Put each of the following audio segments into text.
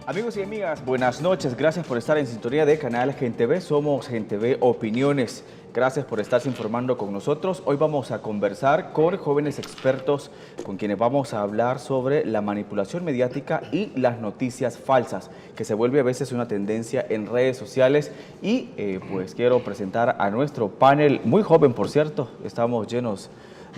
Amigos y amigas, buenas noches. Gracias por estar en sintonía de Canal Gente V. Somos Gente V Opiniones. Gracias por estarse informando con nosotros. Hoy vamos a conversar con jóvenes expertos con quienes vamos a hablar sobre la manipulación mediática y las noticias falsas, que se vuelve a veces una tendencia en redes sociales. Y pues quiero presentar a nuestro panel, muy joven por cierto, estamos llenos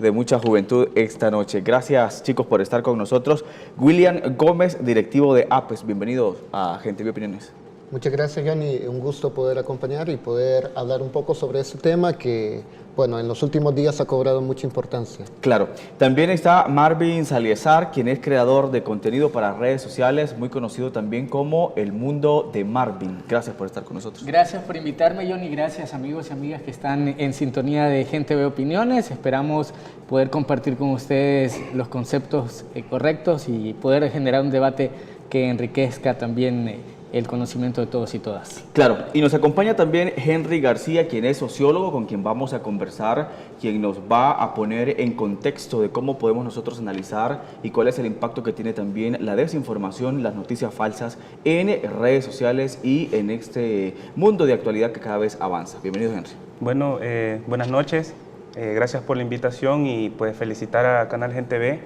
de mucha juventud esta noche. Gracias, chicos, por estar con nosotros. William Gómez, directivo de APES. Bienvenido a Gente V Opiniones. Muchas gracias, Johnny. Un gusto poder acompañar y poder hablar un poco sobre este tema que, bueno, en los últimos días ha cobrado mucha importancia. Claro. También está Marvin Saliesar, quien es creador de contenido para redes sociales, muy conocido también como El Mundo de Marvin. Gracias por estar con nosotros. Gracias por invitarme, Johnny. Gracias, amigos y amigas que están en sintonía de Gente V Opiniones. Esperamos poder compartir con ustedes los conceptos correctos y poder generar un debate que enriquezca también el conocimiento de todos y todas. Claro, y nos acompaña también Henry García, quien es sociólogo, con quien vamos a conversar, quien nos va a poner en contexto de cómo podemos nosotros analizar y cuál es el impacto que tiene también la desinformación, las noticias falsas en redes sociales y en este mundo de actualidad que cada vez avanza. Bienvenido, Henry. Bueno, buenas noches, gracias por la invitación y pues felicitar a Canal Gente V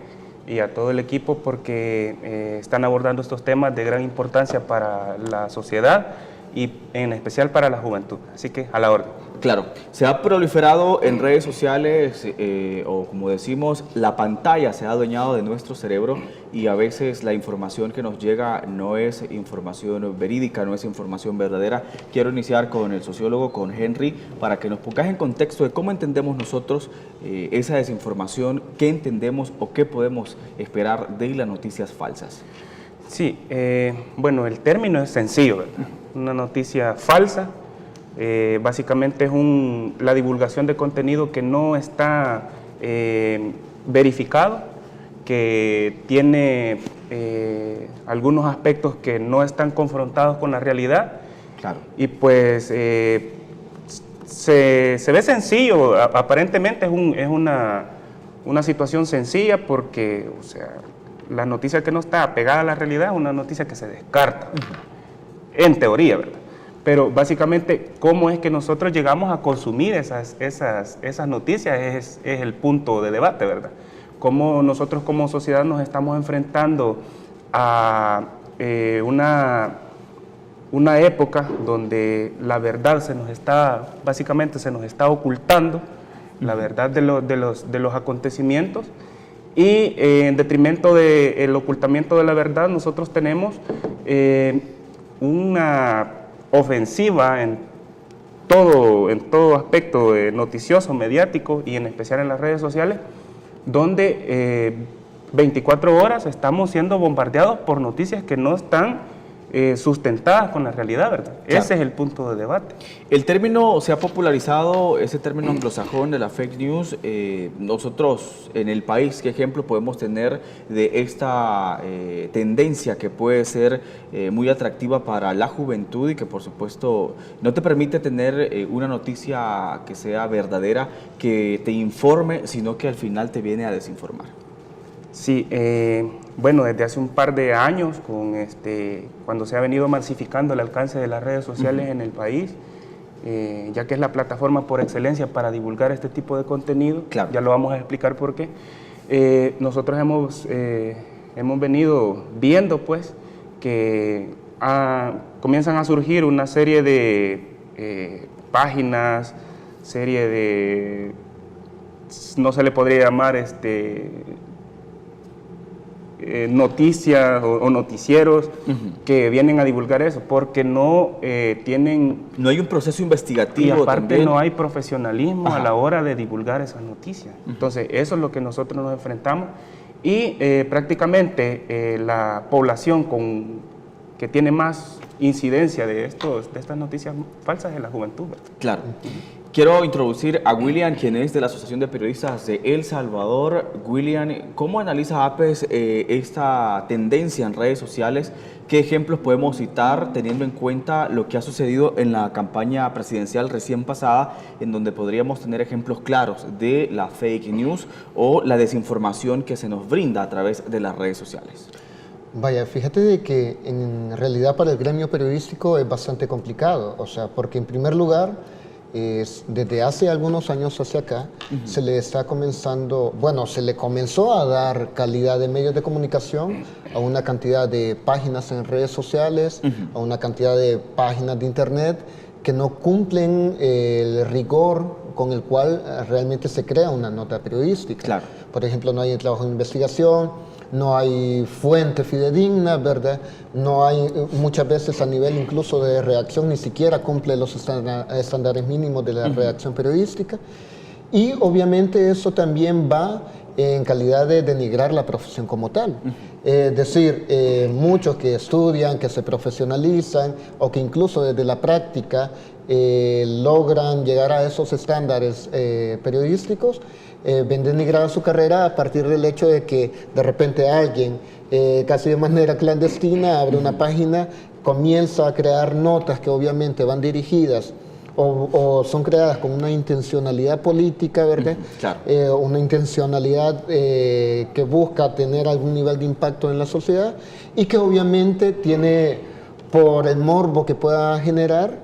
y a todo el equipo porque están abordando estos temas de gran importancia para la sociedad y en especial para la juventud. Así que a la orden. Claro, se ha proliferado en redes sociales o como decimos, la pantalla se ha adueñado de nuestro cerebro y a veces la información que nos llega no es información verídica, no es información verdadera. Quiero iniciar con el sociólogo, con Henry, para que nos pongas en contexto de cómo entendemos nosotros esa desinformación, qué entendemos o qué podemos esperar de las noticias falsas. Sí, bueno, el término es sencillo, ¿verdad? Una noticia falsa. Básicamente es la divulgación de contenido que no está verificado, que tiene algunos aspectos que no están confrontados con la realidad. Claro. Y pues se ve sencillo, aparentemente es una situación sencilla porque, o sea, la noticia que no está pegada a la realidad es una noticia que se descarta, en teoría, ¿verdad? Pero básicamente, ¿cómo es que nosotros llegamos a consumir esas noticias? Es el punto de debate, ¿verdad? Cómo nosotros como sociedad nos estamos enfrentando a una época donde la verdad básicamente se nos está ocultando, la verdad de los acontecimientos, y en detrimento del ocultamiento de la verdad, nosotros tenemos una ofensiva en todo aspecto noticioso, mediático y en especial en las redes sociales, donde 24 horas estamos siendo bombardeados por noticias que no están sustentadas con la realidad, ¿verdad? Claro. Ese es el punto de debate. El término se ha popularizado, ese término anglosajón de la fake news. Nosotros en el país, ¿qué ejemplo podemos tener de esta tendencia que puede ser muy atractiva para la juventud y que por supuesto no te permite tener una noticia que sea verdadera, que te informe, sino que al final te viene a desinformar? Sí, bueno, desde hace un par de años, cuando se ha venido masificando el alcance de las redes sociales en el país, ya que es la plataforma por excelencia para divulgar este tipo de contenido, claro. Ya lo vamos a explicar por qué. Nosotros hemos venido viendo pues que comienzan a surgir una serie de páginas, no se le podría llamar noticias o noticieros que vienen a divulgar eso, porque no tienen... No hay un proceso investigativo. Y aparte también no hay profesionalismo a la hora de divulgar esas noticias. Entonces eso es lo que nosotros nos enfrentamos y prácticamente la población que tiene más incidencia de estas noticias falsas es la juventud, ¿verdad? Claro. Quiero introducir a William, quien es de la Asociación de Periodistas de El Salvador. William, ¿cómo analiza APES esta tendencia en redes sociales? ¿Qué ejemplos podemos citar teniendo en cuenta lo que ha sucedido en la campaña presidencial recién pasada, en donde podríamos tener ejemplos claros de la fake news o la desinformación que se nos brinda a través de las redes sociales? Vaya, fíjate de que en realidad para el gremio periodístico es bastante complicado, o sea, porque en primer lugar, desde hace algunos años hacia acá, se le está comenzando, bueno, se le comenzó a dar calidad de medios de comunicación a una cantidad de páginas en redes sociales, a una cantidad de páginas de internet que no cumplen el rigor con el cual realmente se crea una nota periodística. Claro. Por ejemplo, no hay trabajo de investigación, no hay fuente fidedigna, ¿verdad? No hay, muchas veces a nivel incluso de redacción, ni siquiera cumple los estándares mínimos de la redacción periodística. Y obviamente eso también va en calidad de denigrar la profesión como tal. Es decir, muchos que estudian, que se profesionalizan o que incluso desde la práctica logran llegar a esos estándares periodísticos, ven denigrada su carrera a partir del hecho de que de repente alguien, casi de manera clandestina, abre una página, comienza a crear notas que obviamente van dirigidas o son creadas con una intencionalidad política, ¿verdad? Claro. Una intencionalidad que busca tener algún nivel de impacto en la sociedad y que obviamente tiene, por el morbo que pueda generar,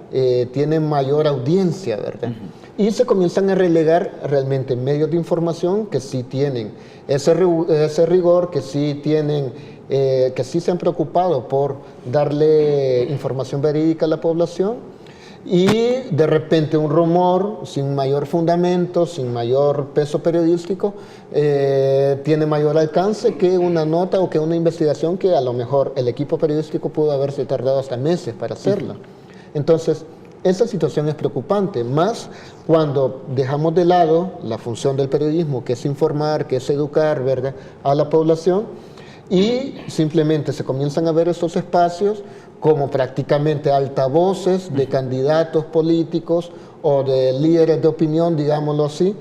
tiene mayor audiencia, ¿verdad? Y se comienzan a relegar realmente medios de información que sí tienen ese rigor, que sí tienen, que sí se han preocupado por darle información verídica a la población. Y de repente un rumor sin mayor fundamento, sin mayor peso periodístico, tiene mayor alcance que una nota o que una investigación que a lo mejor el equipo periodístico pudo haberse tardado hasta meses para hacerla. Entonces, esa situación es preocupante, más cuando dejamos de lado la función del periodismo, que es informar, que es educar, ¿verdad?, a la población, y simplemente se comienzan a ver estos espacios como prácticamente altavoces de candidatos políticos o de líderes de opinión, digámoslo así,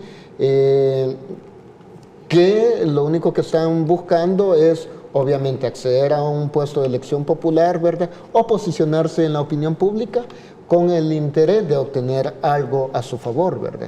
que lo único que están buscando es obviamente acceder a un puesto de elección popular, ¿verdad?, o posicionarse en la opinión pública con el interés de obtener algo a su favor, ¿verdad?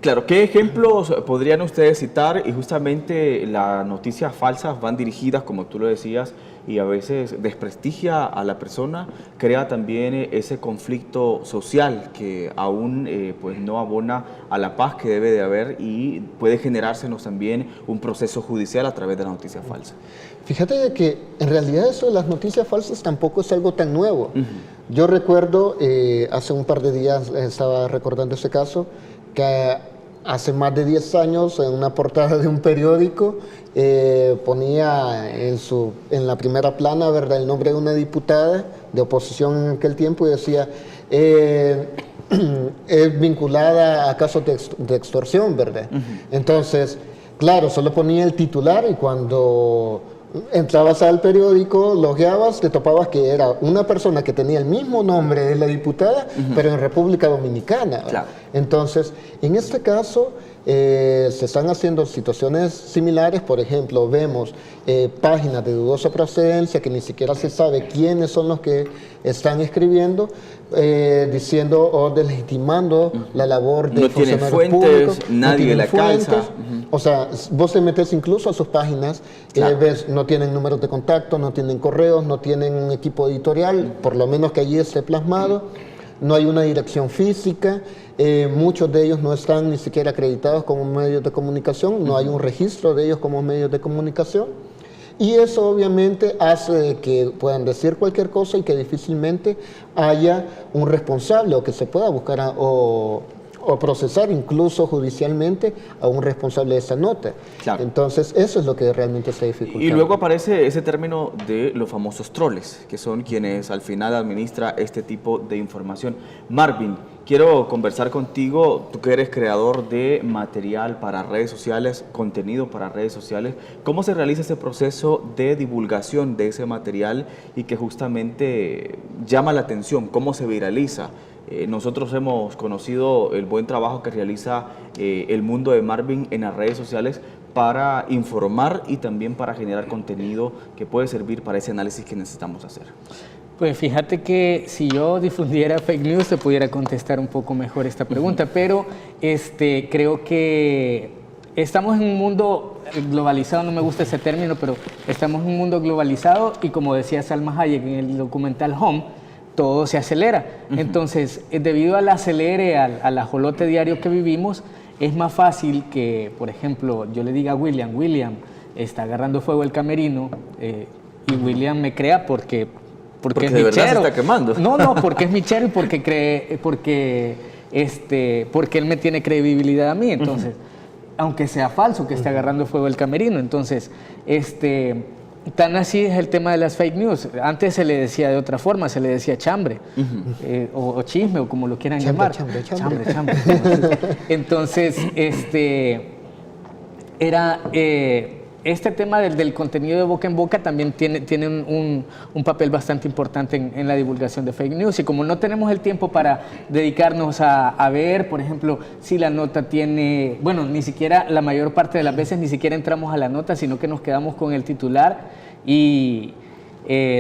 Claro, ¿qué ejemplos podrían ustedes citar? Y justamente las noticias falsas van dirigidas, como tú lo decías, y a veces desprestigia a la persona, crea también ese conflicto social que aún pues no abona a la paz que debe de haber y puede generársenos también un proceso judicial a través de la noticia falsa. Fíjate que en realidad eso de las noticias falsas tampoco es algo tan nuevo. Yo recuerdo, hace un par de días estaba recordando ese caso, que hace más de 10 años en una portada de un periódico ponía en la primera plana, ¿verdad?, el nombre de una diputada de oposición en aquel tiempo y decía es vinculada a casos de extorsión, ¿verdad? Entonces, claro, solo ponía el titular y cuando entrabas al periódico, logueabas, te topabas que era una persona que tenía el mismo nombre de la diputada, pero en República Dominicana. Claro. Entonces, en este caso, se están haciendo situaciones similares. Por ejemplo, vemos páginas de dudosa procedencia que ni siquiera se sabe quiénes son los que están escribiendo, diciendo o deslegitimando la labor de funcionarios públicos. Nadie la calza. O sea, vos te metes incluso a sus páginas, claro, ves, no tienen números de contacto, no tienen correos, no tienen un equipo editorial, por lo menos que allí esté plasmado, no hay una dirección física, muchos de ellos no están ni siquiera acreditados como medios de comunicación, no hay un registro de ellos como medios de comunicación, y eso obviamente hace que puedan decir cualquier cosa y que difícilmente haya un responsable o que se pueda buscar o procesar incluso judicialmente a un responsable de esa nota. Claro. Entonces, eso es lo que realmente está dificultando. Y luego aparece ese término de los famosos troles, que son quienes al final administra este tipo de información. Marvin, quiero conversar contigo, tú que eres creador de material para redes sociales, contenido para redes sociales. ¿Cómo se realiza ese proceso de divulgación de ese material y que justamente llama la atención? ¿Cómo se viraliza? Nosotros hemos conocido el buen trabajo que realiza el mundo de Marvin en las redes sociales para informar y también para generar contenido que puede servir para ese análisis que necesitamos hacer. Pues fíjate que si yo difundiera fake news te pudiera contestar un poco mejor esta pregunta, pero creo que estamos en un mundo globalizado, no me gusta ese término, pero estamos en un mundo globalizado y como decía Salma Hayek en el documental Home, todo se acelera. Entonces, debido al acelere, al ajolote diario que vivimos, es más fácil que, por ejemplo, yo le diga a William, está agarrando fuego el camerino, y William me crea porque es de verdad michero. se está quemando. No, porque es michero y porque él me tiene credibilidad a mí. Entonces, aunque sea falso que esté agarrando fuego el camerino. Entonces, tan así es el tema de las fake news. Antes se le decía de otra forma, se le decía chambre, o chisme, o como lo quieran llamar. Chambre. Entonces, este tema del contenido de boca en boca también tiene un papel bastante importante en la divulgación de fake news. Y como no tenemos el tiempo para dedicarnos a ver, por ejemplo, si la nota tiene... Bueno, ni siquiera, la mayor parte de las veces ni siquiera entramos a la nota, sino que nos quedamos con el titular y...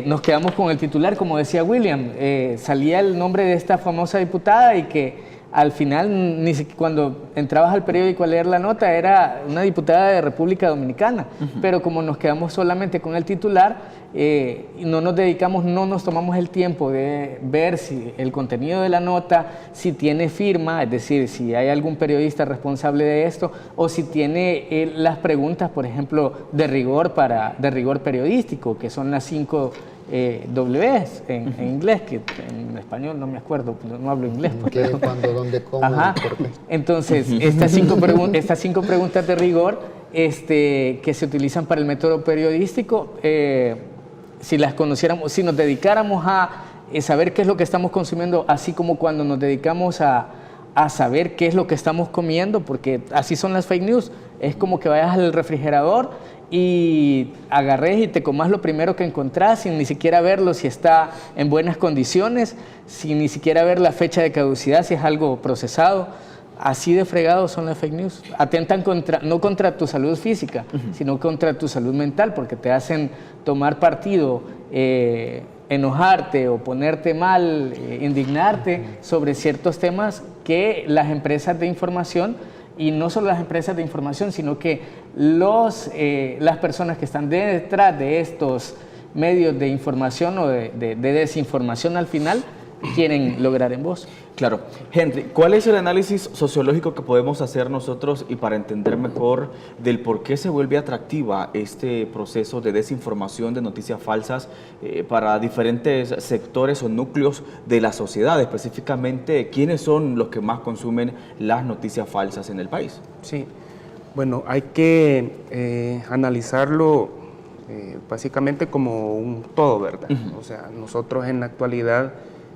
nos quedamos con el titular, como decía William, salía el nombre de esta famosa diputada y que al final, cuando entrabas al periódico a leer la nota, era una diputada de República Dominicana, pero como nos quedamos solamente con el titular, no nos tomamos el tiempo de ver si el contenido de la nota, si tiene firma, es decir, si hay algún periodista responsable de esto, o si tiene las preguntas, por ejemplo, de rigor periodístico, que son las 5 Ws en inglés, que en español no me acuerdo, no hablo inglés. ¿Qué, cuándo, dónde, cómo? Ajá. Entonces, estas cinco preguntas de rigor que se utilizan para el método periodístico, si las conociéramos, si nos dedicáramos a saber qué es lo que estamos consumiendo, así como cuando nos dedicamos a saber qué es lo que estamos comiendo, porque así son las fake news, es como que vayas al refrigerador y agarres y te comas lo primero que encontrás sin ni siquiera verlo si está en buenas condiciones, sin ni siquiera ver la fecha de caducidad, si es algo procesado. Así de fregados son las fake news. Atentan no contra tu salud física, sino contra tu salud mental, porque te hacen tomar partido, enojarte o ponerte mal, indignarte sobre ciertos temas que las empresas de información, y no solo las empresas de información, sino que las personas que están detrás de estos medios de información o de desinformación al final, quieren lograr en vos. Claro. Henry, ¿cuál es el análisis sociológico que podemos hacer nosotros y para entender mejor del por qué se vuelve atractiva este proceso de desinformación, de noticias falsas para diferentes sectores o núcleos de la sociedad? Específicamente, ¿quiénes son los que más consumen las noticias falsas en el país? Sí, bueno, hay que analizarlo básicamente como un todo, ¿verdad? O sea, nosotros en la actualidad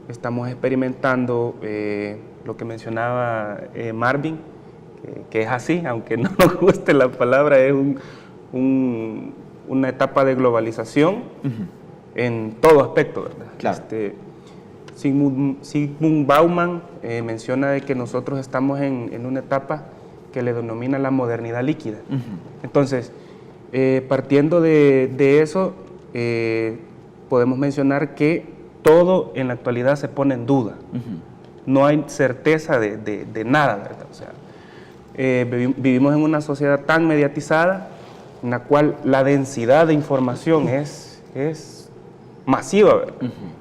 estamos experimentando lo que mencionaba Marvin, que es así, aunque no nos guste la palabra, es una etapa de globalización en todo aspecto, ¿verdad? Claro. Zygmunt Bauman menciona de que nosotros estamos en una etapa que le denomina la modernidad líquida. Entonces, partiendo de eso, podemos mencionar que todo en la actualidad se pone en duda. No hay certeza de nada, ¿verdad? O sea, vivimos en una sociedad tan mediatizada en la cual la densidad de información es masiva, ¿verdad?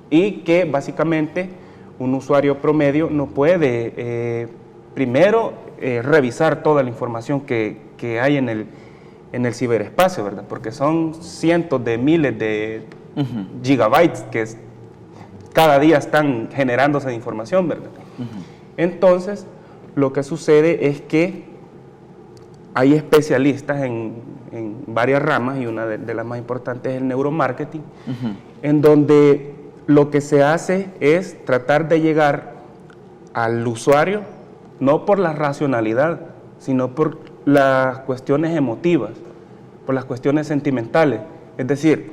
Y que básicamente un usuario promedio no puede primero revisar toda la información que hay en el ciberespacio, ¿verdad? Porque son cientos de miles de gigabytes que cada día están generándose de información, ¿verdad? Entonces, lo que sucede es que hay especialistas en varias ramas, y una de las más importantes es el neuromarketing, en donde lo que se hace es tratar de llegar al usuario, no por la racionalidad, sino por las cuestiones emotivas, por las cuestiones sentimentales. Es decir,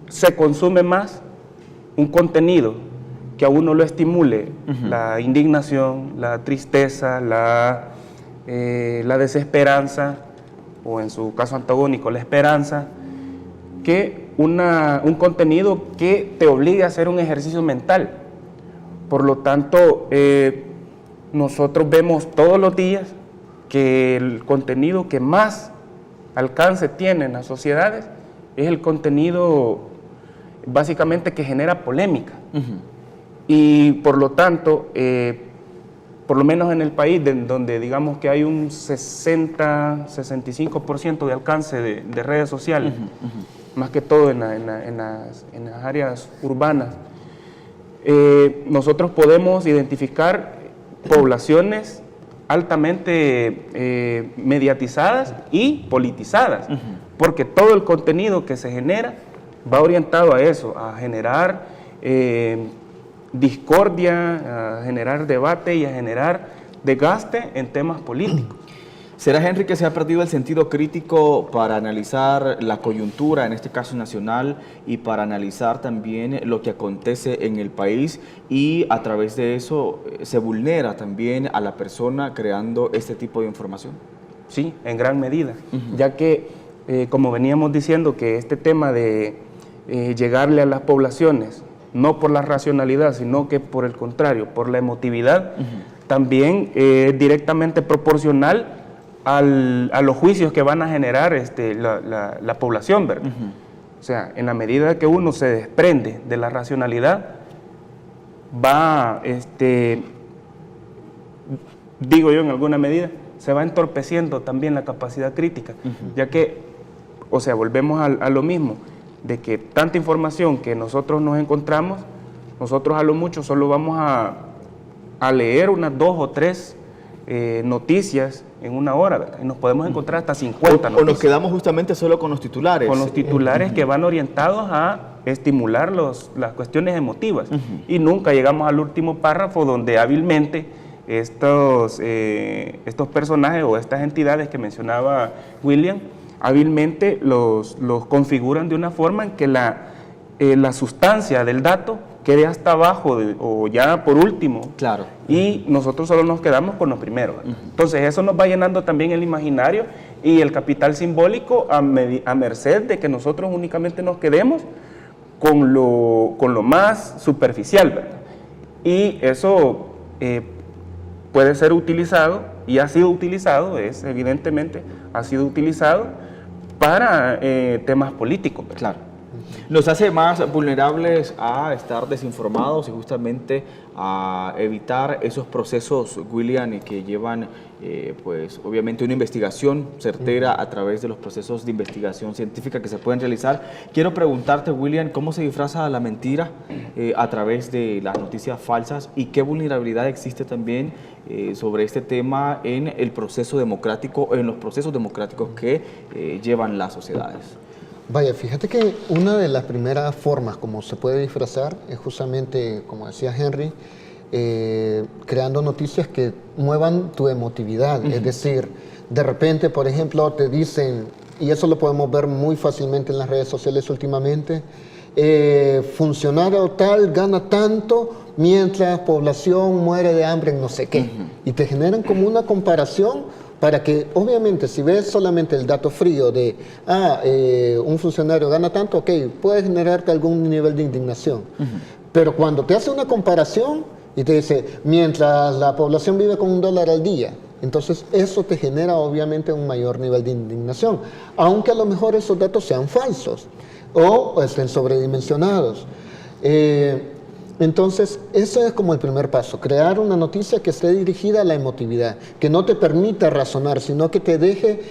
se consume más un contenido que a uno lo estimule la indignación, la tristeza, la desesperanza, o en su caso antagónico, la esperanza, que un contenido que te obligue a hacer un ejercicio mental. Por lo tanto, nosotros vemos todos los días que el contenido que más alcance tiene en las sociedades es el contenido básicamente que genera polémica. Y por lo tanto, por lo menos en el país, donde digamos que hay un 60-65% de alcance de redes sociales, más que todo en las áreas urbanas, nosotros podemos identificar poblaciones altamente mediatizadas y politizadas, porque todo el contenido que se genera va orientado a eso, a generar discordia, a generar debate y a generar desgaste en temas políticos. ¿Será, Henry, que se ha perdido el sentido crítico para analizar la coyuntura, en este caso nacional, y para analizar también lo que acontece en el país, y a través de eso se vulnera también a la persona creando este tipo de información? Sí, en gran medida, ya que, como veníamos diciendo, que este tema de llegarle a las poblaciones, no por la racionalidad, sino que por el contrario, por la emotividad, también es directamente proporcional a los juicios que van a generar la población, ¿verdad? O sea, en la medida que uno se desprende de la racionalidad, va, digo yo en alguna medida, se va entorpeciendo también la capacidad crítica, ya que, o sea, volvemos a lo mismo, de que tanta información que nosotros nos encontramos, nosotros a lo mucho solo vamos a leer unas 2 o 3 noticias en una hora, ¿verdad? Y nos podemos encontrar hasta 50 noticias. O nos quedamos justamente solo con los titulares. Con los titulares que van orientados a estimular las cuestiones emotivas. Y nunca llegamos al último párrafo donde hábilmente estos personajes o estas entidades que mencionaba William, hábilmente los configuran de una forma en que la sustancia del dato quede hasta abajo o ya por último. Claro. Y nosotros solo nos quedamos con lo primero. Entonces eso nos va llenando también el imaginario y el capital simbólico a merced de que nosotros únicamente nos quedemos con lo más superficial, ¿verdad? Y eso puede ser utilizado y ha sido utilizado, evidentemente ha sido utilizado para temas políticos, ¿verdad? Claro. Nos hace más vulnerables a estar desinformados y justamente a evitar esos procesos, William, que llevan, pues, obviamente una investigación certera a través de los procesos de investigación científica que se pueden realizar. Quiero preguntarte, William, ¿cómo se disfraza la mentira a través de las noticias falsas y qué vulnerabilidad existe también sobre este tema en el proceso democrático, en los procesos democráticos que llevan las sociedades? Vaya, fíjate que una de las primeras formas como se puede disfrazar es justamente, como decía Henry, creando noticias que muevan tu emotividad. Es decir, de repente, por ejemplo, te dicen, y eso lo podemos ver muy fácilmente en las redes sociales últimamente, funcionario tal gana tanto mientras población muere de hambre en no sé qué. Y te generan como una comparación para que, obviamente, si ves solamente el dato frío de, un funcionario gana tanto, ok, puede generarte algún nivel de indignación. Pero cuando te hace una comparación y te dice, mientras la población vive con $1 al día, entonces eso te genera, obviamente, un mayor nivel de indignación, aunque a lo mejor esos datos sean falsos o estén sobredimensionados. Entonces, ese es como el primer paso, crear una noticia que esté dirigida a la emotividad, que no te permita razonar, sino que te deje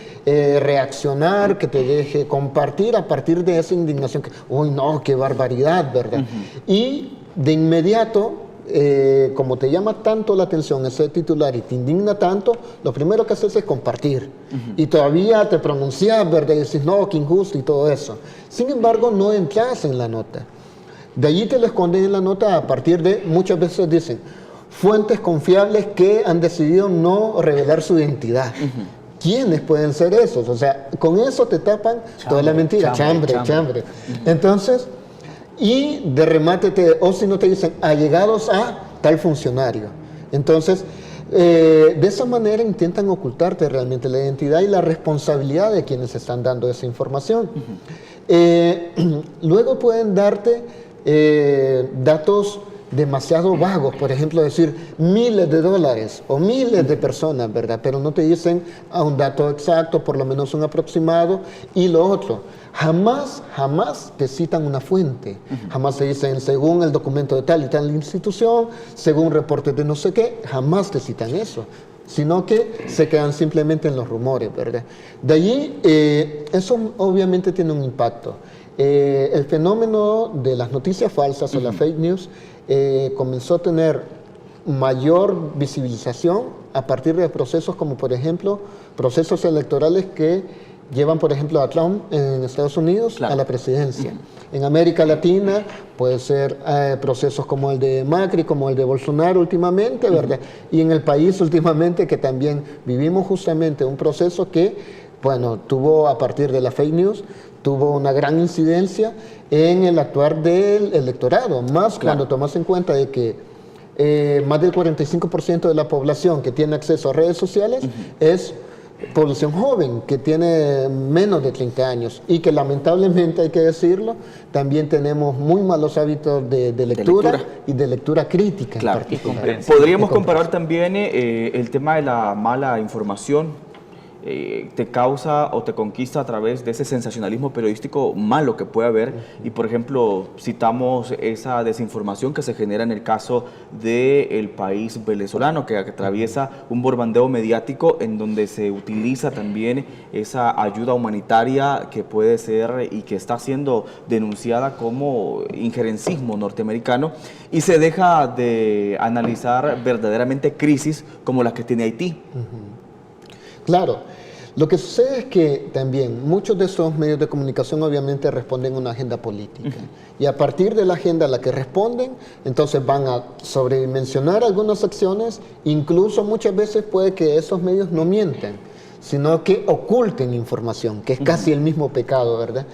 reaccionar, que te deje compartir a partir de esa indignación, que, uy, no, qué barbaridad, ¿verdad? Y de inmediato, como te llama tanto la atención ese titular y te indigna tanto, lo primero que haces es compartir. Y todavía te pronuncias, ¿verdad? Y dices, no, qué injusto y todo eso. Sin embargo, no entras en la nota. De allí te lo esconden en la nota a partir de, muchas veces dicen, fuentes confiables que han decidido no revelar su identidad. ¿Quiénes pueden ser esos? O sea, con eso te tapan toda la mentira. Chambre. Entonces, y de remate, o si no te dicen, allegados a tal funcionario. Entonces, de esa manera intentan ocultarte realmente la identidad y la responsabilidad de quienes están dando esa información. Luego pueden darte datos demasiado vagos, por ejemplo, decir miles de dólares o miles de personas, ¿verdad? Pero no te dicen a un dato exacto, por lo menos un aproximado. Y lo otro, jamás te citan una fuente, jamás te dicen según el documento de tal y tal institución, según reportes de no sé qué, jamás te citan eso, sino que se quedan simplemente en los rumores, ¿verdad? De allí, eso obviamente tiene un impacto. El fenómeno de las noticias falsas o las fake news comenzó a tener mayor visibilización a partir de procesos como, por ejemplo, procesos electorales que llevan, por ejemplo, a Trump en Estados Unidos a la presidencia. En América Latina puede ser procesos como el de Macri, como el de Bolsonaro últimamente, ¿verdad? Y en el país últimamente que también vivimos justamente un proceso que, bueno, tuvo a partir de la fake news, tuvo una gran incidencia en el actuar del electorado, más cuando tomas en cuenta de que más del 45% de la población que tiene acceso a redes sociales es población joven, que tiene menos de 30 años y que lamentablemente, hay que decirlo, también tenemos muy malos hábitos de lectura y de lectura crítica en particular. Podríamos comparar también el tema de la mala información. Te causa o te conquista a través de ese sensacionalismo periodístico malo que puede haber y, por ejemplo, citamos esa desinformación que se genera en el caso del país venezolano, que atraviesa un bombardeo mediático en donde se utiliza también esa ayuda humanitaria que puede ser y que está siendo denunciada como injerencismo norteamericano, y se deja de analizar verdaderamente crisis como las que tiene Haití. Claro, lo que sucede es que también muchos de estos medios de comunicación obviamente responden a una agenda política. Y a partir de la agenda a la que responden, entonces van a sobredimensionar algunas acciones, incluso muchas veces puede que esos medios no mientan, sino que oculten información, que es casi el mismo pecado, ¿verdad?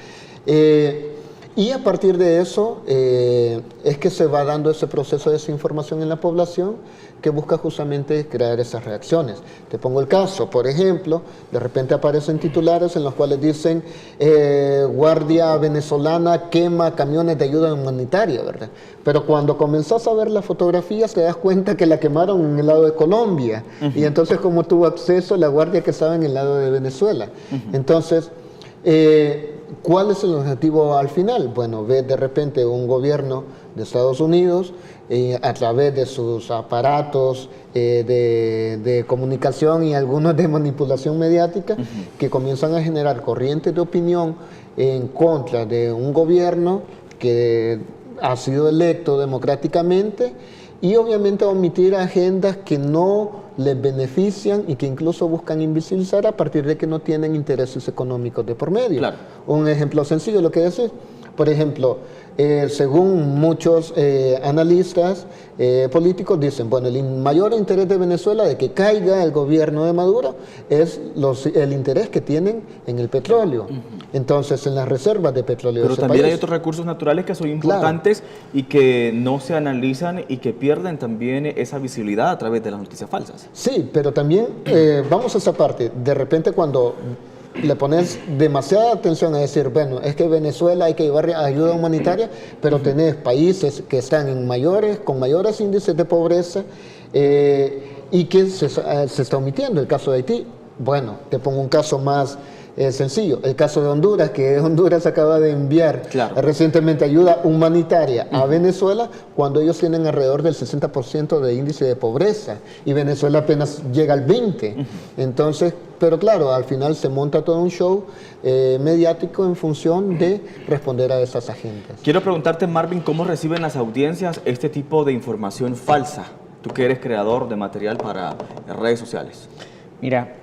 Y a partir de eso es que se va dando ese proceso de desinformación en la población que busca justamente crear esas reacciones. Te pongo el caso, por ejemplo, de repente aparecen titulares en los cuales dicen Guardia Venezolana quema camiones de ayuda humanitaria, ¿verdad? Pero cuando comenzás a ver las fotografías te das cuenta que la quemaron en el lado de Colombia. Y entonces, ¿cómo tuvo acceso la guardia que estaba en el lado de Venezuela? Entonces, ¿cuál es el objetivo al final? Bueno, ves de repente un gobierno de Estados Unidos a través de sus aparatos de comunicación y algunos de manipulación mediática que comienzan a generar corrientes de opinión en contra de un gobierno que ha sido electo democráticamente y obviamente omitir agendas que no les benefician y que incluso buscan invisibilizar a partir de que no tienen intereses económicos de por medio. Claro. Un ejemplo sencillo, lo que decís, por ejemplo, según muchos analistas políticos dicen, bueno, el mayor interés de Venezuela de que caiga el gobierno de Maduro es el interés que tienen en el petróleo. Entonces, en las reservas de petróleo. Pero también hay otros recursos naturales que son importantes y que no se analizan y que pierden también esa visibilidad a través de las noticias falsas. Sí, pero también vamos a esa parte. De repente cuando le pones demasiada atención a decir, bueno, es que Venezuela hay que llevar ayuda humanitaria, pero tenés países que están con mayores índices de pobreza y que se está omitiendo. El caso de Haití, bueno, te pongo un caso más sencillo, el caso de Honduras, que Honduras acaba de enviar recientemente ayuda humanitaria a Venezuela cuando ellos tienen alrededor del 60% de índice de pobreza y Venezuela apenas llega al 20%. Entonces, pero claro, al final se monta todo un show mediático en función de responder a esas agendas. Quiero preguntarte, Marvin, ¿cómo reciben las audiencias este tipo de información falsa? Tú que eres creador de material para redes sociales. Mira,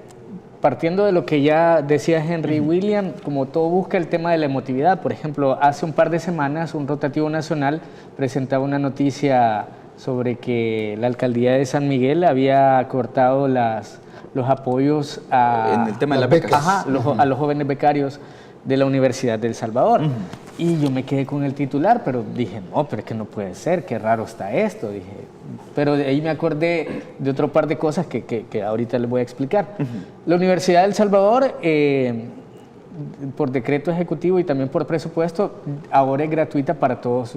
partiendo de lo que ya decía Henry William, como todo busca el tema de la emotividad. Por ejemplo, hace un par de semanas un rotativo nacional presentaba una noticia sobre que la alcaldía de San Miguel había cortado los apoyos en el tema de las becas. A los jóvenes becarios de la Universidad de El Salvador. Y yo me quedé con el titular, pero dije, no, pero es que no puede ser, qué raro está esto, dije. Pero de ahí me acordé de otro par de cosas que ahorita les voy a explicar. La Universidad de El Salvador por decreto ejecutivo y también por presupuesto, ahora es gratuita para todos,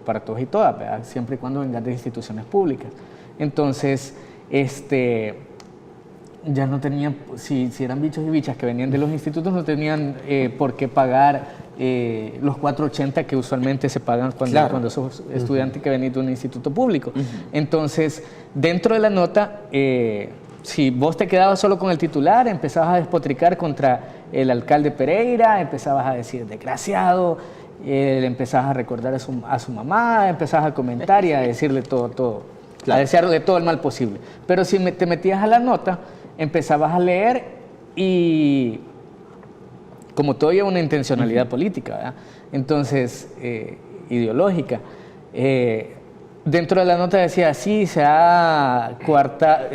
para todos y todas, ¿verdad? Siempre y cuando vengan de instituciones públicas. Entonces, ya no tenían, si eran bichos y bichas que venían de los institutos, no tenían por qué pagar los 4.80 que usualmente se pagan cuando sos estudiante que venís de un instituto público. Entonces, dentro de la nota, si vos te quedabas solo con el titular, empezabas a despotricar contra el alcalde Pereira, empezabas a decir desgraciado, le empezabas a recordar a su mamá, empezabas a comentar y a decirle todo, a desearle todo el mal posible. Pero si te metías a la nota, empezabas a leer y como todo lleva una intencionalidad política, ¿verdad? Entonces, ideológica. Dentro de la nota decía, sí, se ha cortado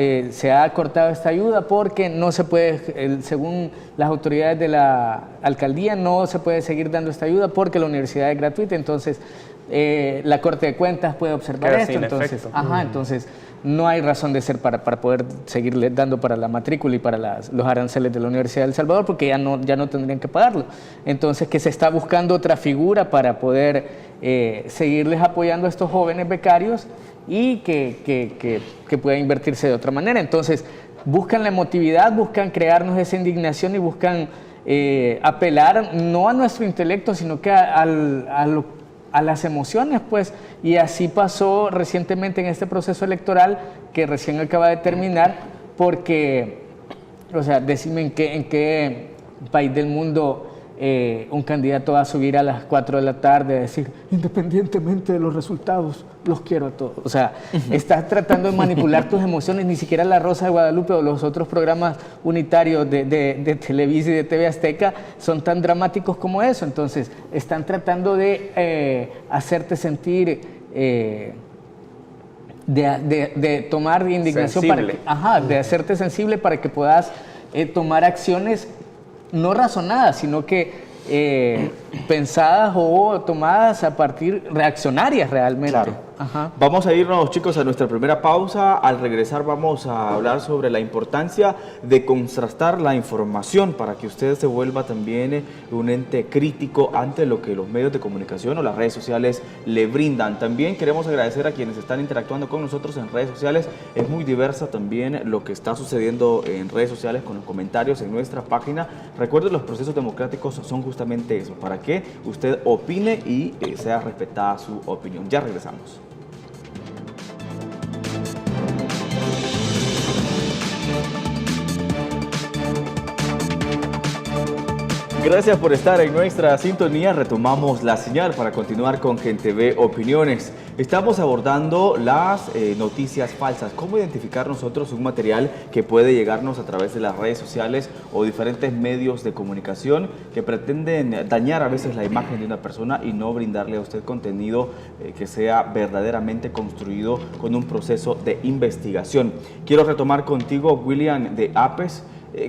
esta ayuda porque no se puede, según las autoridades de la alcaldía, no se puede seguir dando esta ayuda porque la universidad es gratuita, entonces la Corte de Cuentas puede observar esto, entonces no hay razón de ser para poder seguirle dando para la matrícula y para los aranceles de la Universidad de El Salvador, porque ya no tendrían que pagarlo. Entonces, que se está buscando otra figura para poder seguirles apoyando a estos jóvenes becarios y que pueda invertirse de otra manera. Entonces, buscan la emotividad, buscan crearnos esa indignación y buscan apelar no a nuestro intelecto, sino que a las emociones, pues, y así pasó recientemente en este proceso electoral que recién acaba de terminar, porque, o sea, decime en qué país del mundo un candidato va a subir a las 4 de la tarde a decir, independientemente de los resultados, los quiero a todos. O sea, estás tratando de manipular tus emociones, ni siquiera La Rosa de Guadalupe o los otros programas unitarios de Televisa y de TV Azteca son tan dramáticos como eso. Entonces, están tratando de hacerte sentir, de tomar indignación, de hacerte sensible para que puedas tomar acciones no razonadas, sino que pensadas o tomadas a partir reaccionarias realmente. Claro. Vamos a irnos, chicos, a nuestra primera pausa. Al regresar vamos a hablar sobre la importancia de contrastar la información para que usted se vuelva también un ente crítico ante lo que los medios de comunicación o las redes sociales le brindan. También queremos agradecer a quienes están interactuando con nosotros en redes sociales. Es muy diversa también lo que está sucediendo en redes sociales con los comentarios en nuestra página. Recuerde, los procesos democráticos son justamente eso, para que usted opine y sea respetada su opinión. Ya regresamos. Gracias por estar en nuestra sintonía. Retomamos la señal para continuar con Gente Ve Opiniones. Estamos abordando las noticias falsas. ¿Cómo identificar nosotros un material que puede llegarnos a través de las redes sociales o diferentes medios de comunicación que pretenden dañar a veces la imagen de una persona y no brindarle a usted contenido que sea verdaderamente construido con un proceso de investigación? Quiero retomar contigo, William, de APES.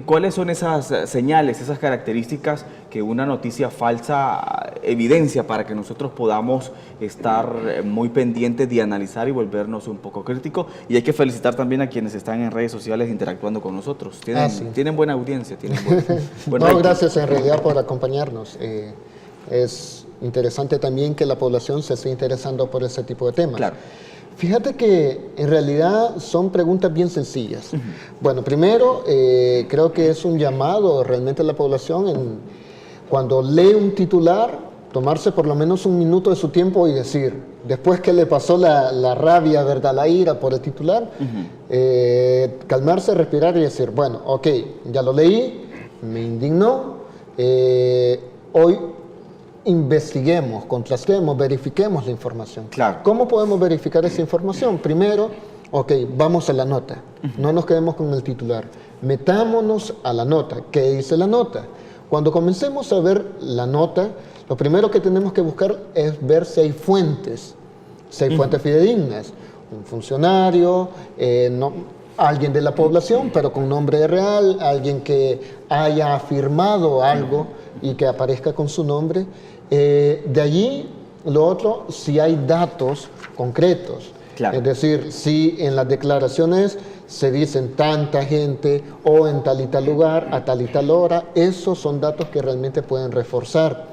¿Cuáles son esas señales, esas características que una noticia falsa evidencia para que nosotros podamos estar muy pendientes de analizar y volvernos un poco críticos? Y hay que felicitar también a quienes están en redes sociales interactuando con nosotros. Tienen buena audiencia. No, gracias en realidad por acompañarnos. Es interesante también que la población se esté interesando por ese tipo de temas. Claro. Fíjate que en realidad son preguntas bien sencillas. Bueno, primero creo que es un llamado realmente a la población cuando lee un titular, tomarse por lo menos un minuto de su tiempo y decir, después que le pasó la rabia, ¿verdad?, la ira por el titular, calmarse, respirar y decir, bueno, ok, ya lo leí, me indignó, hoy investiguemos, contrastemos, verifiquemos la información. Claro. ¿Cómo podemos verificar esa información? Primero, ok, vamos a la nota. No nos quedemos con el titular. Metámonos a la nota. ¿Qué dice la nota? Cuando comencemos a ver la nota, lo primero que tenemos que buscar es ver si hay fuentes. Si hay fuentes fidedignas. Un funcionario, alguien de la población, pero con nombre real, alguien que haya afirmado algo y que aparezca con su nombre. De allí, lo otro, si hay datos concretos. Claro. Es decir, si en las declaraciones se dicen tanta gente o en tal y tal lugar, a tal y tal hora, esos son datos que realmente pueden reforzar.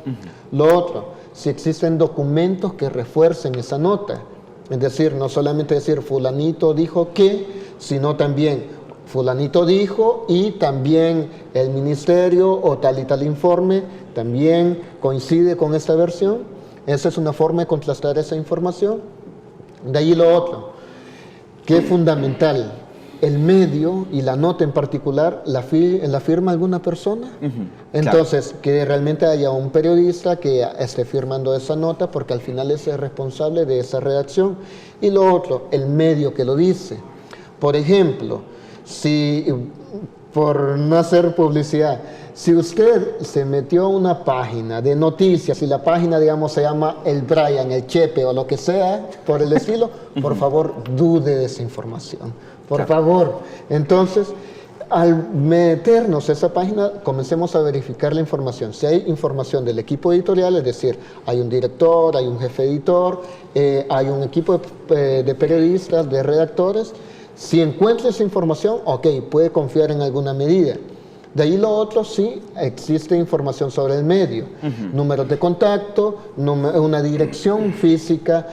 Lo otro, si existen documentos que refuercen esa nota, es decir, no solamente decir fulanito dijo que, sino también fulanito dijo y también el ministerio o tal y tal informe también coincide con esta versión. Esa es una forma de contrastar esa información. De ahí lo otro, que es fundamental, el medio y la nota en particular, ¿la firma alguna persona? Entonces, claro, que realmente haya un periodista que esté firmando esa nota, porque al final es el responsable de esa redacción. Y lo otro, el medio que lo dice. Por ejemplo, si, por no hacer publicidad, si usted se metió a una página de noticias y la página, digamos, se llama El Brian, El Chepe o lo que sea, por el estilo, por favor, dude de esa información. Por favor. Entonces, al meternos a esa página, comencemos a verificar la información. Si hay información del equipo editorial, es decir, hay un director, hay un jefe editor, hay un equipo de periodistas, de redactores, si encuentra esa información, ok, puede confiar en alguna medida. De ahí lo otro, sí, existe información sobre el medio, números de contacto, una dirección física,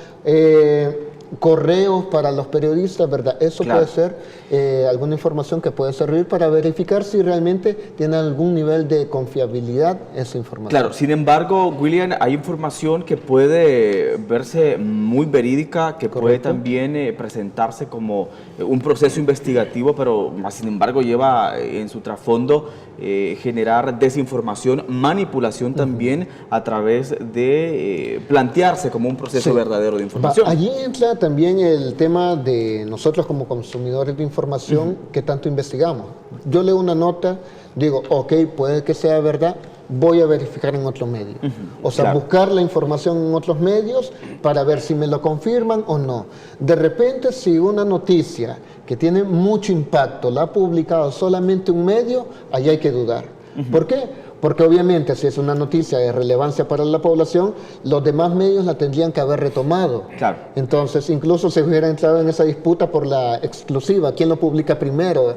correos para los periodistas, ¿verdad? Eso claro, puede ser alguna información que puede servir para verificar si realmente tiene algún nivel de confiabilidad esa información. Claro, sin embargo, William, hay información que puede verse muy verídica, que correcto, puede también presentarse como un proceso investigativo, pero sin embargo lleva en su trasfondo generar desinformación, manipulación también a través de plantearse como un proceso verdadero de información. Allí entra también el tema de nosotros como consumidores de información, que tanto investigamos. Yo leo una nota, digo, ok, puede que sea verdad, voy a verificar en otro medio. O sea, claro, buscar la información en otros medios para ver si me lo confirman o no. De repente, si una noticia que tiene mucho impacto la ha publicado solamente un medio, ahí hay que dudar. ¿Por qué? Porque obviamente si es una noticia de relevancia para la población, los demás medios la tendrían que haber retomado. Claro. Entonces, incluso se hubiera entrado en esa disputa por la exclusiva, quién lo publica primero.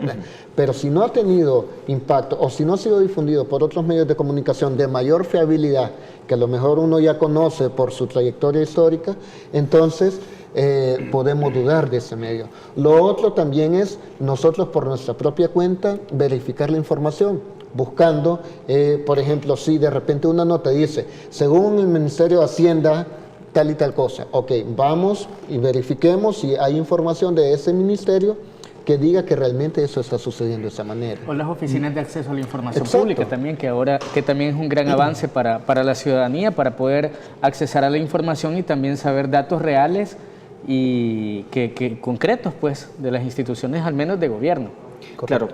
Pero si no ha tenido impacto o si no ha sido difundido por otros medios de comunicación de mayor fiabilidad, que a lo mejor uno ya conoce por su trayectoria histórica, entonces podemos dudar de ese medio. Lo otro también es nosotros por nuestra propia cuenta verificar la información. Buscando, por ejemplo, si de repente una nota dice, según el Ministerio de Hacienda, tal y tal cosa. Ok, vamos y verifiquemos si hay información de ese ministerio que diga que realmente eso está sucediendo de esa manera. O las oficinas de acceso a la información pública también, que también es un gran avance para la ciudadanía, para poder accesar a la información y también saber datos reales y concretos, pues, de las instituciones, al menos de gobierno. Claro.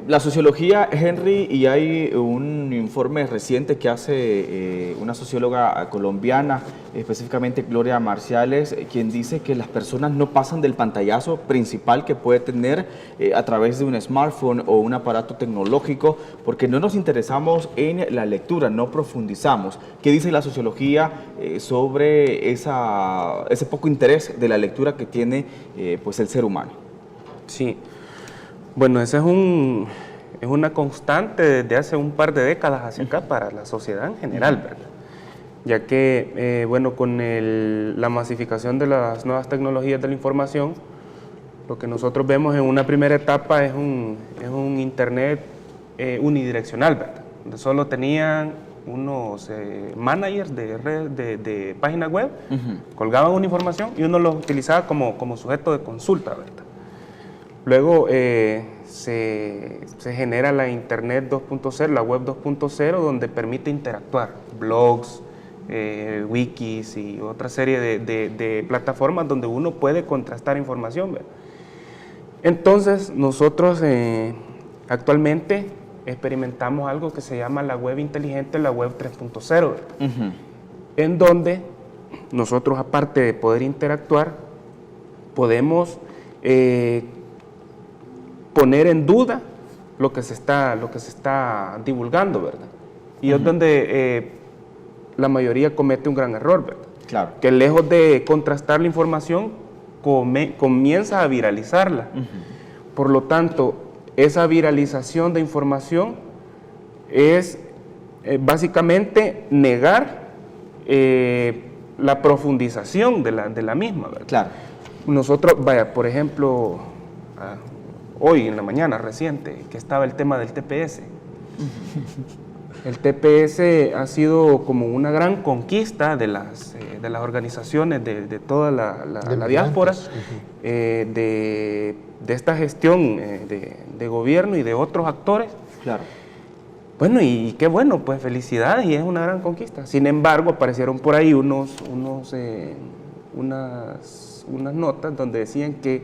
La sociología, Henry, y hay un informe reciente que hace una socióloga colombiana, específicamente Gloria Marciales, quien dice que las personas no pasan del pantallazo principal que puede tener a través de un smartphone o un aparato tecnológico, porque no nos interesamos en la lectura, no profundizamos. ¿Qué dice la sociología sobre ese poco interés de la lectura que tiene pues el ser humano? Sí. Bueno, esa es una constante desde hace un par de décadas hacia acá para la sociedad en general, ¿verdad? Ya que, bueno, con la masificación de las nuevas tecnologías de la información, lo que nosotros vemos en una primera etapa es un internet unidireccional, ¿verdad? Donde solo tenían unos managers de páginas web, colgaban una información y uno los utilizaba como sujeto de consulta, ¿verdad? Luego se genera la Internet 2.0, la Web 2.0, donde permite interactuar, blogs, wikis y otra serie de plataformas donde uno puede contrastar información, ¿verdad? Entonces, nosotros actualmente experimentamos algo que se llama la web inteligente, la Web 3.0, en donde nosotros, aparte de poder interactuar, podemos poner en duda lo que se está divulgando, ¿verdad? Y es donde la mayoría comete un gran error, ¿verdad? Claro. Que lejos de contrastar la información, comienza a viralizarla. Por lo tanto, esa viralización de información es básicamente negar la profundización de la misma, ¿verdad? Claro. Nosotros, vaya, por ejemplo, hoy en la mañana reciente, que estaba el tema del TPS. El TPS ha sido como una gran conquista de las organizaciones de toda la diáspora, de esta gestión de gobierno y de otros actores. Claro. Bueno, y qué bueno, pues felicidades, y es una gran conquista. Sin embargo, aparecieron por ahí unas notas donde decían que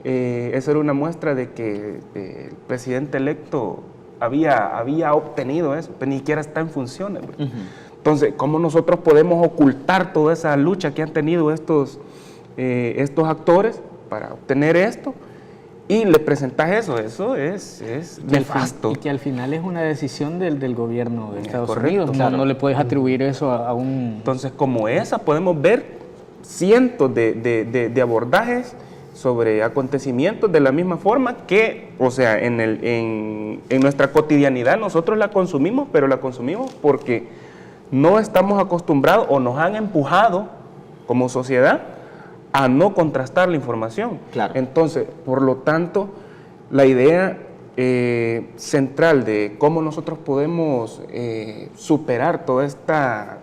eso era una muestra de que el presidente electo había obtenido eso, pero ni siquiera está en funciones. Entonces, ¿cómo nosotros podemos ocultar toda esa lucha que han tenido estos actores para obtener esto? Y le presentas eso es nefasto. Y que al final es una decisión del gobierno de Estados Correcto, Unidos. claro. No le puedes atribuir eso a un... Entonces, como esa, podemos ver cientos de abordajes sobre acontecimientos de la misma forma que, o sea, en nuestra cotidianidad nosotros la consumimos, pero la consumimos porque no estamos acostumbrados o nos han empujado como sociedad a no contrastar la información. Claro. Entonces, por lo tanto, la idea central de cómo nosotros podemos superar toda esta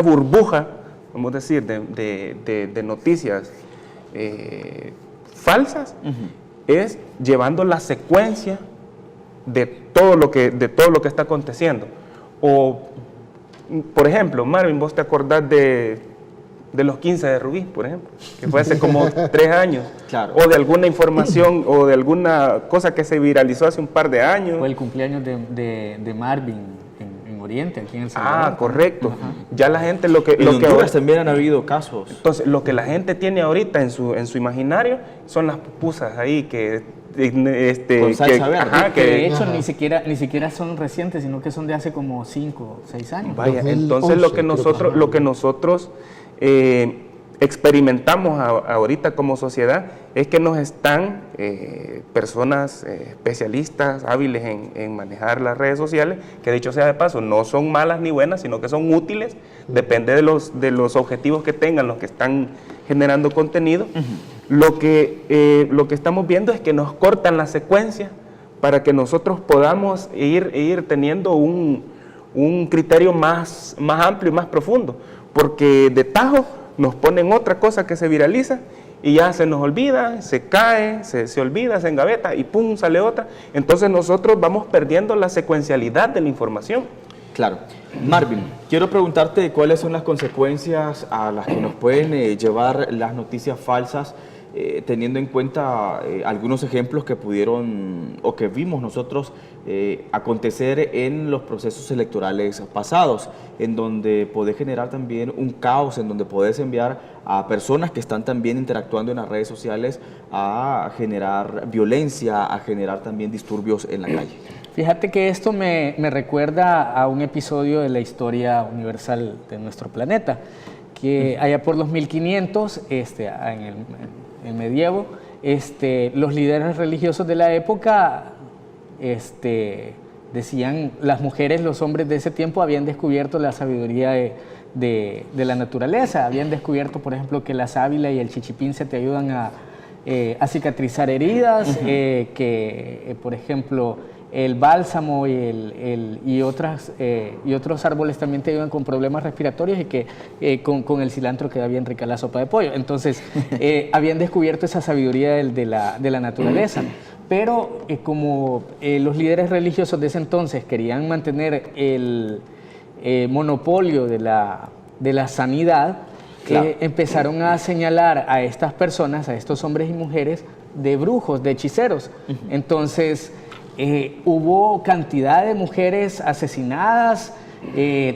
burbuja, vamos a decir, de noticias falsas, es llevando la secuencia de todo lo que está aconteciendo. O, por ejemplo, Marvin, vos te acordás de los 15 de Rubí, por ejemplo, que fue hace como 3 años, Claro. o de alguna información o de alguna cosa que se viralizó hace un par de años. Fue el cumpleaños de Marvin en Oriente, aquí en El Salvador. Correcto. Ajá. Ya la gente lo que En Honduras ahora, también han habido casos. entonces lo que la gente tiene ahorita en su imaginario son las pupusas ahí que Con salsa verde. Que de hecho ni siquiera son recientes, sino que son de hace como 5 o 6 años. Vaya, 2011, entonces lo que creo nosotros experimentamos ahorita como sociedad es que nos están personas especialistas, hábiles en manejar las redes sociales, que dicho sea de paso, no son malas ni buenas, sino que son útiles, depende de los objetivos que tengan los que están generando contenido. Lo que estamos viendo es que nos cortan la secuencia para que nosotros podamos ir teniendo un criterio más amplio y más profundo, porque de tajo nos ponen otra cosa que se viraliza y ya se nos olvida, se cae, se olvida, se engaveta y pum, sale otra. Entonces nosotros vamos perdiendo la secuencialidad de la información. Claro. Marvin, quiero preguntarte cuáles son las consecuencias a las que nos pueden llevar las noticias falsas, teniendo en cuenta algunos ejemplos que pudieron o que vimos nosotros acontecer en los procesos electorales pasados, en donde podés generar también un caos, en donde podés enviar a personas que están también interactuando en las redes sociales a generar violencia, a generar también disturbios en la calle. Fíjate que esto me recuerda a un episodio de la historia universal de nuestro planeta, que allá por los 1500, en el medievo, los líderes religiosos de la época decían, las mujeres, los hombres de ese tiempo habían descubierto la sabiduría de la naturaleza, habían descubierto, por ejemplo, que la sábila y el chichipince te ayudan a cicatrizar heridas, que, por ejemplo, el bálsamo y otros árboles también te ayudan con problemas respiratorios y que con el cilantro queda bien rica la sopa de pollo. Entonces, habían descubierto esa sabiduría de la naturaleza. Pero como los líderes religiosos de ese entonces querían mantener el monopolio de la sanidad, claro, empezaron a señalar a estas personas, a estos hombres y mujeres, de brujos, de hechiceros. Entonces, hubo cantidad de mujeres asesinadas,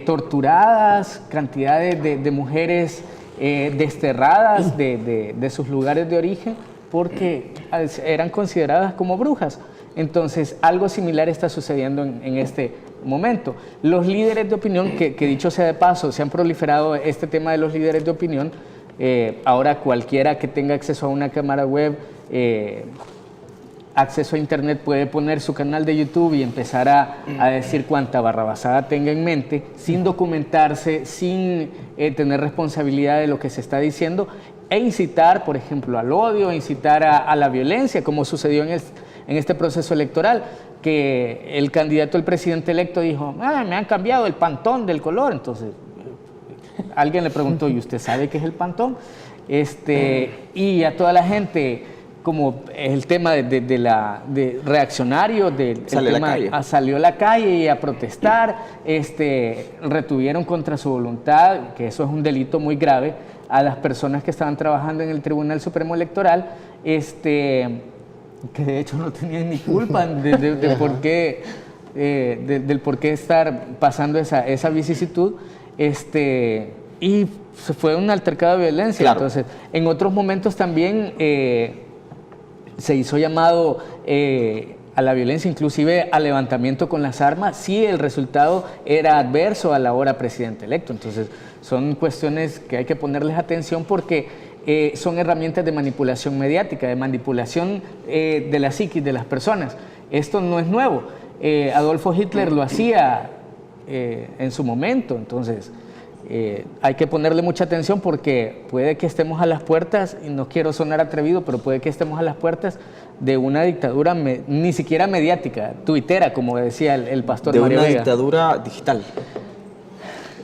torturadas, cantidad de mujeres desterradas de sus lugares de origen porque eran consideradas como brujas. Entonces, algo similar está sucediendo en este momento. Los líderes de opinión, que dicho sea de paso, se han proliferado este tema de los líderes de opinión, Ahora cualquiera que tenga acceso a una cámara web, acceso a internet, puede poner su canal de YouTube y empezar a decir cuánta barrabasada tenga en mente, sin documentarse, sin tener responsabilidad de lo que se está diciendo, e incitar, por ejemplo, al odio, incitar a la violencia, como sucedió en este proceso electoral, que el candidato, el presidente electo, dijo, me han cambiado el pantón del color. Entonces, alguien le preguntó, ¿y usted sabe qué es el pantón? Y a toda la gente, como el tema de reaccionario, salió a la calle y a protestar, retuvieron contra su voluntad, que eso es un delito muy grave, a las personas que estaban trabajando en el Tribunal Supremo Electoral, que de hecho no tenían ni culpa del por qué estar pasando esa vicisitud, y fue un altercado de violencia. Claro. Entonces, en otros momentos también se hizo llamado a la violencia, inclusive al levantamiento con las armas, si el resultado era adverso a la hora presidente electo. Entonces, son cuestiones que hay que ponerles atención porque son herramientas de manipulación mediática, de manipulación de la psiquis de las personas. Esto no es nuevo. Adolfo Hitler lo hacía en su momento. Entonces, hay que ponerle mucha atención porque puede que estemos a las puertas, y no quiero sonar atrevido, pero puede que estemos a las puertas de una dictadura ni siquiera mediática, tuitera, como decía el pastor Mario Vega. De una dictadura digital.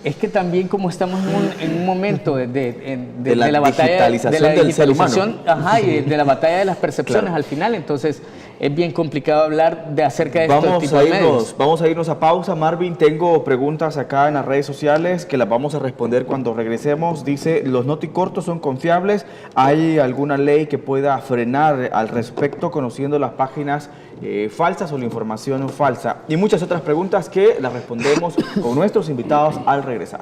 Es que también como estamos en un momento de la batalla del ser humano. Y de la batalla de las percepciones, claro, al final, entonces es bien complicado hablar acerca de este tipo de medios. Vamos a irnos a pausa. Marvin, tengo preguntas acá en las redes sociales que las vamos a responder cuando regresemos. Dice, ¿los noticortos son confiables? ¿Hay alguna ley que pueda frenar al respecto, conociendo las páginas falsas o la información falsa? Y muchas otras preguntas que las respondemos con nuestros invitados al regresar.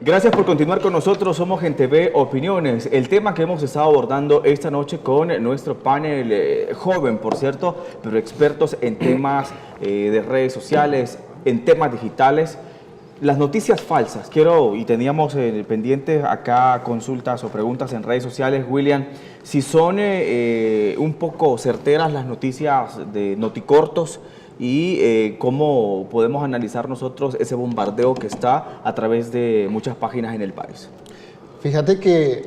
Gracias por continuar con nosotros. Somos Gente Ve Opiniones. El tema que hemos estado abordando esta noche con nuestro panel joven, por cierto, pero expertos en temas de redes sociales, en temas digitales. Las noticias falsas. Y teníamos pendientes acá consultas o preguntas en redes sociales, William, si son un poco certeras las noticias de noticortos y cómo podemos analizar nosotros ese bombardeo que está a través de muchas páginas en el país. Fíjate que,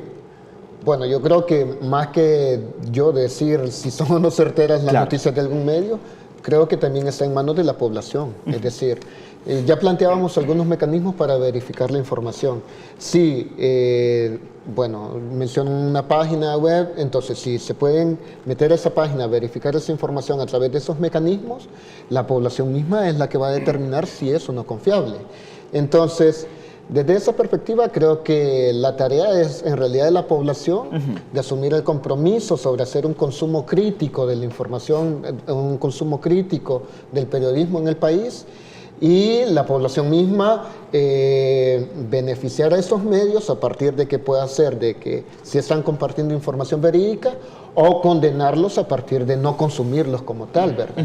bueno, yo creo que más que yo decir si son o no certeras las noticias de algún medio, creo que también está en manos de la población. Es decir, ya planteábamos algunos mecanismos para verificar la información. Sí, bueno, menciono una página web, entonces si se pueden meter a esa página, verificar esa información a través de esos mecanismos, la población misma es la que va a determinar si es o no confiable. Entonces, desde esa perspectiva, creo que la tarea es en realidad de la población de asumir el compromiso sobre hacer un consumo crítico de la información, un consumo crítico del periodismo en el país, y la población misma beneficiar a esos medios a partir de que pueda ser de que si están compartiendo información verídica, o condenarlos a partir de no consumirlos como tal, ¿verdad?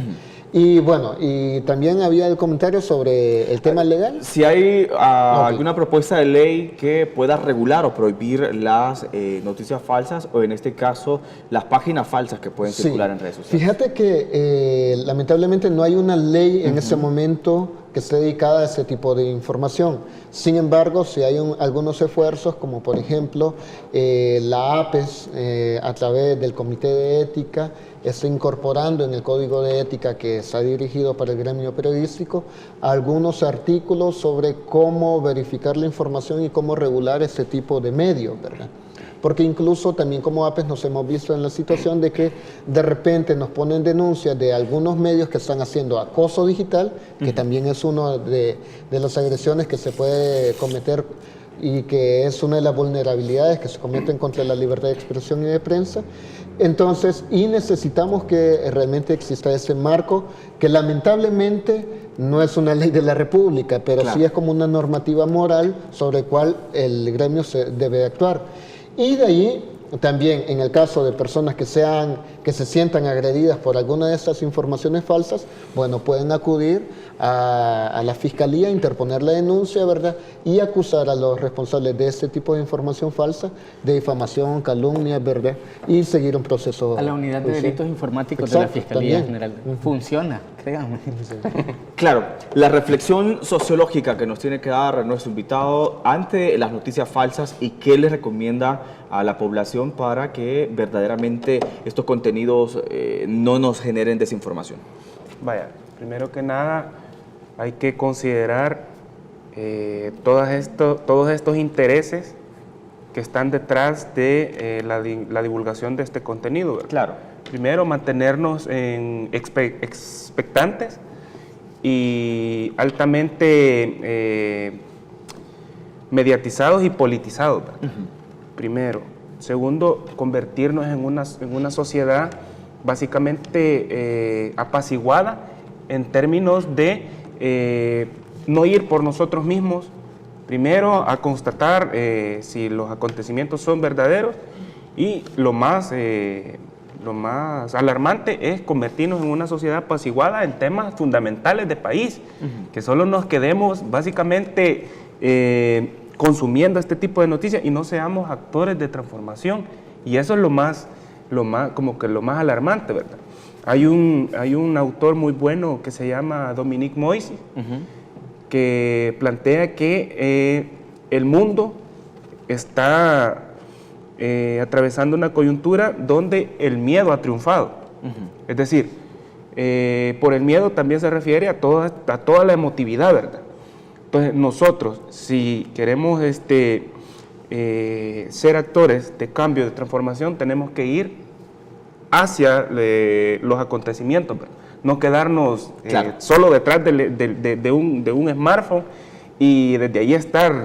Y bueno, y también había el comentario sobre el tema legal. Si hay alguna propuesta de ley que pueda regular o prohibir las noticias falsas, o en este caso las páginas falsas que pueden circular en redes sociales. Fíjate que lamentablemente no hay una ley en ese momento que esté dedicada a ese tipo de información. Sin embargo, si hay algunos esfuerzos, como por ejemplo la APES, a través del Comité de Ética, está incorporando en el Código de Ética que está dirigido para el gremio periodístico algunos artículos sobre cómo verificar la información y cómo regular ese tipo de medios, ¿verdad? Porque incluso también como APES nos hemos visto en la situación de que de repente nos ponen denuncias de algunos medios que están haciendo acoso digital, que también es una de las agresiones que se puede cometer y que es una de las vulnerabilidades que se cometen contra la libertad de expresión y de prensa. Entonces, y necesitamos que realmente exista ese marco que lamentablemente no es una ley de la República, pero sí es como una normativa moral sobre la cual el gremio se debe actuar. Y de ahí también en el caso de personas que se sientan agredidas por alguna de estas informaciones falsas, bueno, pueden acudir a la Fiscalía, interponer la denuncia, ¿verdad? Y acusar a los responsables de este tipo de información falsa, de difamación, calumnia, ¿verdad? Y seguir un proceso. A la unidad de judicial. delitos informáticos Exacto, de la Fiscalía también. General. Funciona, créanme. Claro, la reflexión sociológica que nos tiene que dar nuestro invitado ante las noticias falsas y qué le recomienda a la población para que verdaderamente estos contenidos no nos generen desinformación. Vaya, primero que nada hay que considerar todos estos intereses que están detrás de la divulgación de este contenido, ¿verdad? Claro. Primero, mantenernos expectantes y altamente mediatizados y politizados, ¿verdad? Primero. Segundo, convertirnos en una sociedad básicamente apaciguada en términos de no ir por nosotros mismos, primero a constatar si los acontecimientos son verdaderos, y lo más alarmante es convertirnos en una sociedad apaciguada en temas fundamentales de país, que solo nos quedemos básicamente consumiendo este tipo de noticias y no seamos actores de transformación. Y eso es lo más alarmante, ¿verdad? Hay un autor muy bueno que se llama Dominique Moïse, que plantea que el mundo está atravesando una coyuntura donde el miedo ha triunfado. Es decir, por el miedo también se refiere a toda la emotividad, ¿verdad? Entonces nosotros, si queremos ser actores de cambio, de transformación, tenemos que ir hacia los acontecimientos, ¿verdad? No quedarnos Claro. solo detrás de un smartphone y desde ahí estar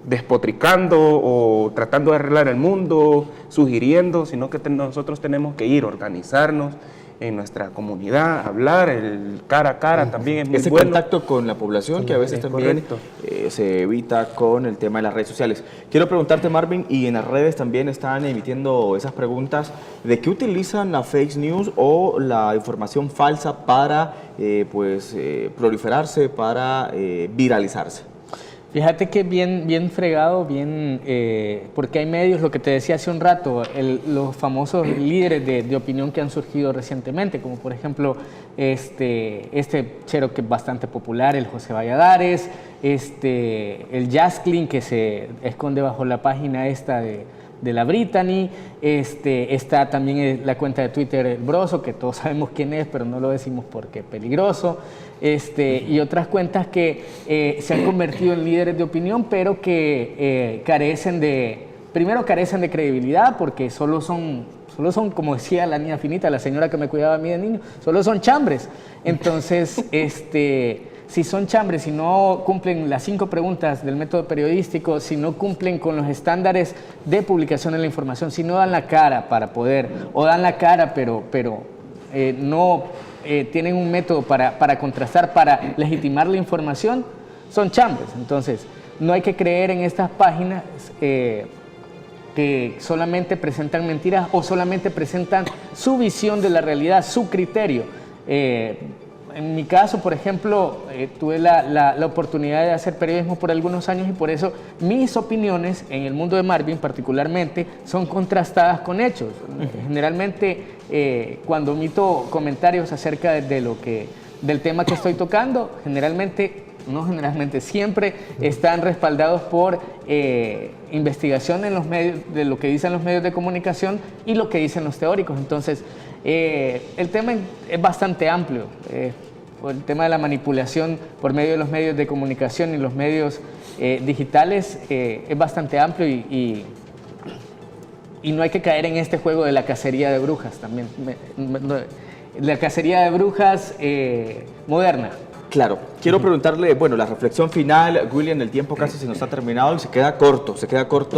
despotricando o tratando de arreglar el mundo, sugiriendo, sino que nosotros tenemos que ir, organizarnos en nuestra comunidad, hablar, el cara a cara también es muy Ese bueno. contacto con la población que a veces Es también correcto. se evita con el tema de las redes sociales. Quiero preguntarte, Marvin, y en las redes también están emitiendo esas preguntas, ¿de qué utilizan la fake news o la información falsa para proliferarse, para viralizarse? Fíjate que bien fregado, porque hay medios, lo que te decía hace un rato, los famosos líderes de opinión que han surgido recientemente, como por ejemplo este chero que es bastante popular, el José Valladares, el Jasklin que se esconde bajo la página esta de la Brittany, está también la cuenta de Twitter El Broso, que todos sabemos quién es, pero no lo decimos porque es peligroso, y otras cuentas que se han convertido en líderes de opinión, pero que carecen de credibilidad, porque solo son, como decía la niña finita, la señora que me cuidaba a mí de niño, solo son chambres. Entonces, si son chambres, si no cumplen las 5 preguntas del método periodístico, si no cumplen con los estándares de publicación de la información, si no dan la cara para poder, o dan la cara pero no tienen un método para contrastar, para legitimar la información, son chambres. Entonces, no hay que creer en estas páginas que solamente presentan mentiras o solamente presentan su visión de la realidad, su criterio. En mi caso, por ejemplo, tuve la oportunidad de hacer periodismo por algunos años y por eso mis opiniones en el mundo de Marvin particularmente son contrastadas con hechos. Generalmente, cuando omito comentarios acerca del tema que estoy tocando, siempre están respaldados por investigación en los medios, de lo que dicen los medios de comunicación y lo que dicen los teóricos. Entonces, el tema es bastante amplio. El tema de la manipulación por medio de los medios de comunicación y los medios digitales es bastante amplio y no hay que caer en este juego de la cacería de brujas también. La cacería de brujas moderna. Claro. Quiero preguntarle, la reflexión final, William, el tiempo casi se nos ha terminado y se queda corto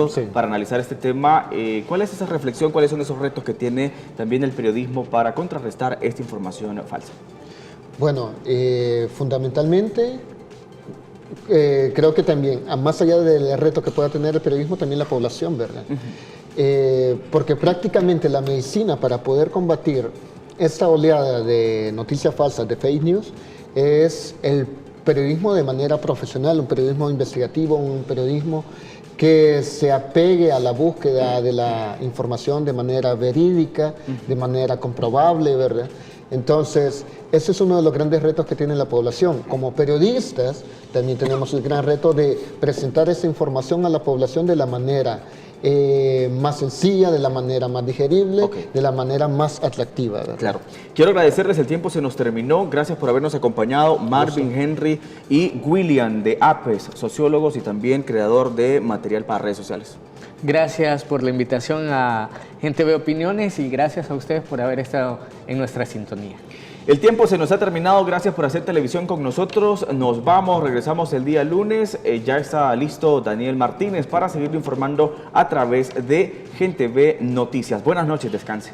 Sí. para analizar este tema. ¿Cuál es esa reflexión? ¿Cuáles son esos retos que tiene también el periodismo para contrarrestar esta información falsa? Bueno, fundamentalmente creo que también, más allá del reto que pueda tener el periodismo, también la población, ¿verdad? porque prácticamente la medicina para poder combatir esta oleada de noticias falsas, de fake news, es el periodismo de manera profesional, un periodismo investigativo, un periodismo que se apegue a la búsqueda de la información de manera verídica, de manera comprobable, ¿verdad? Entonces, ese es uno de los grandes retos que tiene la población. Como periodistas, también tenemos el gran reto de presentar esa información a la población de la manera más sencilla, de la manera más digerible, de la manera más atractiva, ¿verdad? Claro. Quiero agradecerles, el tiempo se nos terminó. Gracias por habernos acompañado, Marvin, Henry y William de APES, sociólogos y también creador de material para redes sociales. Gracias por la invitación a Gente Ve Opiniones y gracias a ustedes por haber estado en nuestra sintonía. El tiempo se nos ha terminado, gracias por hacer televisión con nosotros. Nos vamos, regresamos el día lunes. Ya está listo Daniel Martínez para seguir informando a través de Gente Ve Noticias. Buenas noches, descanse.